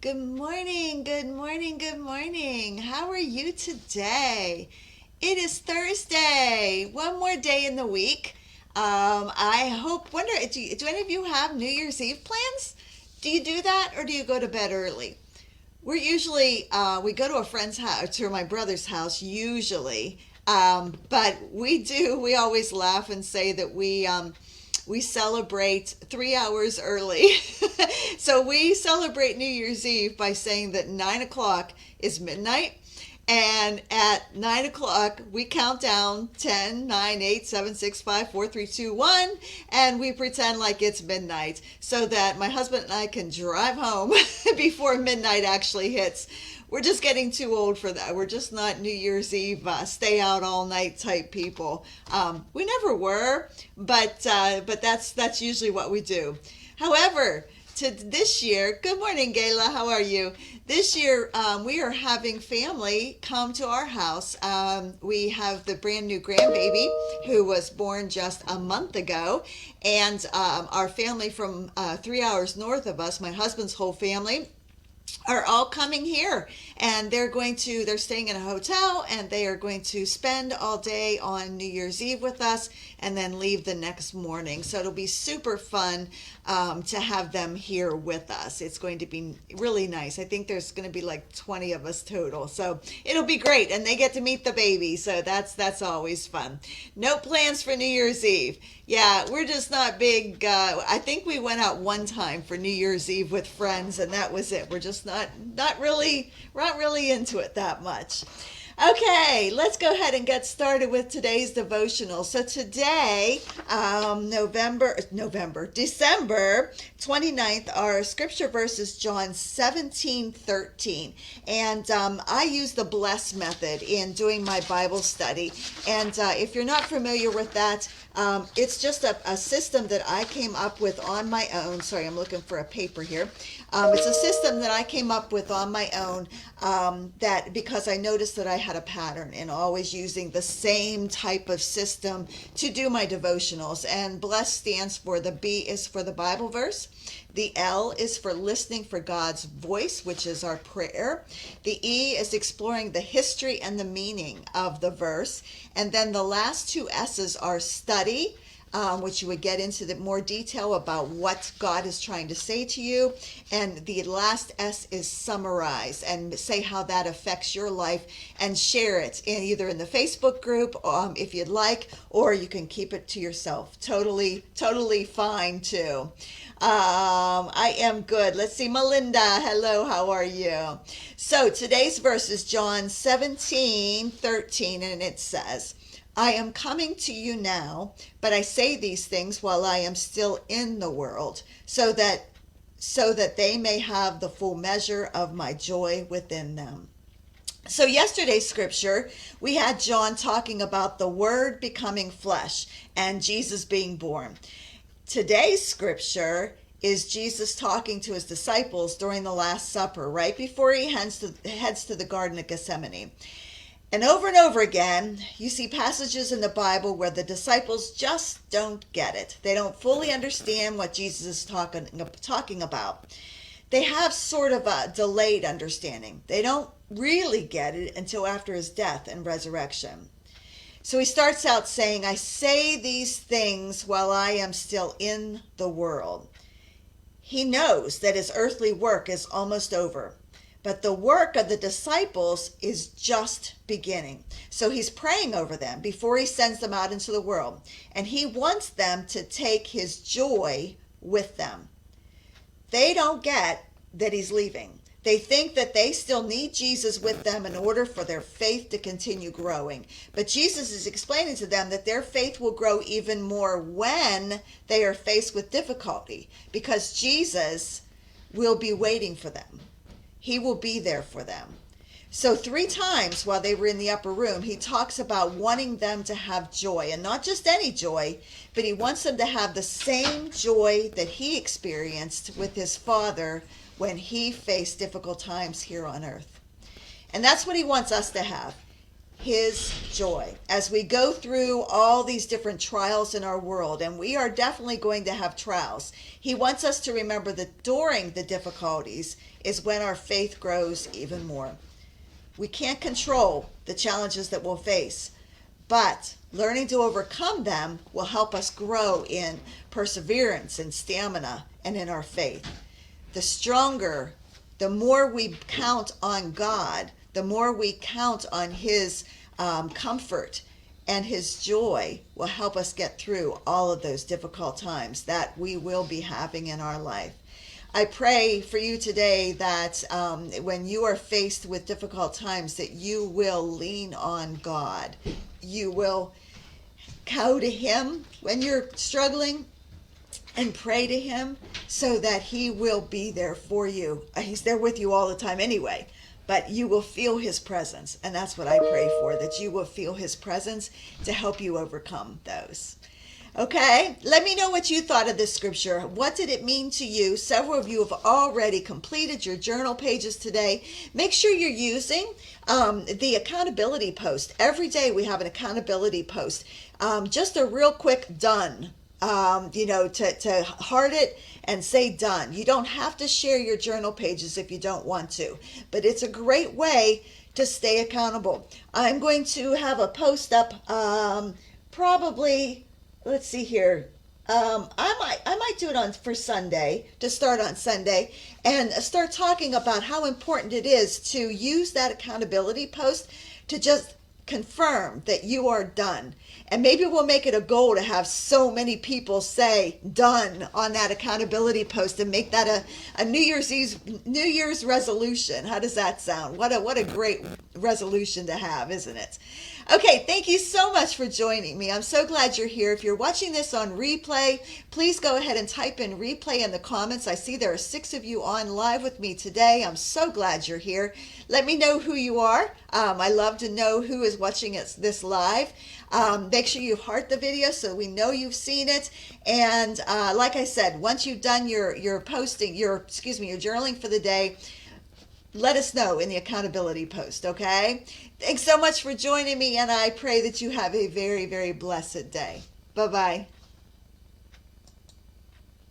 Good morning, good morning, good morning. How are you today? It is Thursday, one more day in the week. Wonder, do any of you have New Year's Eve plans? Do you do that or do you go to bed early? We go to a friend's house, to my brother's house usually. But we always laugh and say that we celebrate 3 hours early. So we celebrate New Year's Eve by saying that 9 o'clock is midnight. And at 9 o'clock, we count down 10, 9, 8, 7, 6, 5, 4, 3, 2, 1, and we pretend like it's midnight so that my husband and I can drive home before midnight actually hits. We're just getting too old for that. We're just not New Year's Eve stay out all night type people. We never were, but that's usually what we do. However, to this year, good morning, Gayla. How are you? This year, we are having family come to our house. We have the brand new grandbaby who was born just a month ago, and our family from 3 hours north of us, my husband's whole family, are all coming here, and they're staying in a hotel, and they are going to spend all day on New Year's Eve with us and then leave the next morning. So it'll be super fun to have them here with us. It's going to be really nice. I think there's going to be like 20 of us total, so it'll be great, and they get to meet the baby, so that's always fun. No plans for New Year's Eve. Yeah, we're just not big. I think we went out one time for New Year's Eve with friends, and that was it. We're just not really into it that much. Okay, let's go ahead and get started with today's devotional. So today, December 29th, our scripture verse is John 17:13. And I use the bless method in doing my Bible study. And if you're not familiar with that, it's just a system that I came up with on my own. Sorry, I'm looking for a paper here. It's a system that I came up with on my own that because I noticed that I had a pattern in always using the same type of system to do my devotionals. And bless stands for, the B is for the Bible verse. The L is for listening for God's voice, which is our prayer. The E is exploring the history and the meaning of the verse. And then the last two S's are study, which you would get into the more detail about what God is trying to say to you. And the last S is summarize, and say how that affects your life, and share it either in the Facebook group if you'd like, or you can keep it to yourself. Totally fine too. I am good. Let's see, Melinda. Hello, how are you? So today's verse is John 17:13, and it says, I am coming to you now, but I say these things while I am still in the world, so that they may have the full measure of my joy within them. So yesterday's scripture, we had John talking about the Word becoming flesh and Jesus being born. Today's scripture is Jesus talking to his disciples during the Last Supper, right before he heads to the Garden of Gethsemane. And over again, you see passages in the Bible where the disciples just don't get it. They don't fully understand what Jesus is talking about. They have sort of a delayed understanding. They don't really get it until after his death and resurrection. So he starts out saying, I say these things while I am still in the world. He knows that his earthly work is almost over, but the work of the disciples is just beginning. So he's praying over them before he sends them out into the world, and he wants them to take his joy with them. They don't get that he's leaving. They think that they still need Jesus with them in order for their faith to continue growing. But Jesus is explaining to them that their faith will grow even more when they are faced with difficulty, because Jesus will be waiting for them. He will be there for them. So 3 times while they were in the upper room, he talks about wanting them to have joy, and not just any joy, but he wants them to have the same joy that he experienced with his Father when he faced difficult times here on earth. And that's what he wants us to have. his joy. As we go through all these different trials in our world, and we are definitely going to have trials, he wants us to remember that during the difficulties is when our faith grows even more. We can't control the challenges that we'll face, but learning to overcome them will help us grow in perseverance and stamina and in our faith. The stronger, the more we count on God, the more we count on his comfort and his joy will help us get through all of those difficult times that we will be having in our life. I pray for you today that when you are faced with difficult times, that you will lean on God. You will go to him when you're struggling and pray to him so that he will be there for you. He's there with you all the time anyway, but you will feel his presence. And that's what I pray for, that you will feel his presence to help you overcome those. Okay, let me know what you thought of this scripture. What did it mean to you? Several of you have already completed your journal pages today. Make sure you're using the accountability post. Every day we have an accountability post. Just a real quick done. To heart it and say done. You don't have to share your journal pages if you don't want to, but it's a great way to stay accountable. I'm going to have a post up probably, let's see here. I might do it for Sunday, to start on Sunday, and start talking about how important it is to use that accountability post to just confirm that you are done. And maybe we'll make it a goal to have so many people say done on that accountability post and make that a New Year's resolution. How does that sound? What a great resolution to have, isn't it? Okay, thank you so much for joining me. I'm so glad you're here. If you're watching this on replay, please go ahead and type in replay in the comments. I see there are 6 of you on live with me today. I'm so glad you're here. Let me know who you are. I love to know who is watching this live. Make sure you heart the video so we know you've seen it. And like I said, once you've done your journaling for the day, let us know in the accountability post, okay? Thanks so much for joining me, and I pray that you have a very, very blessed day. Bye-bye.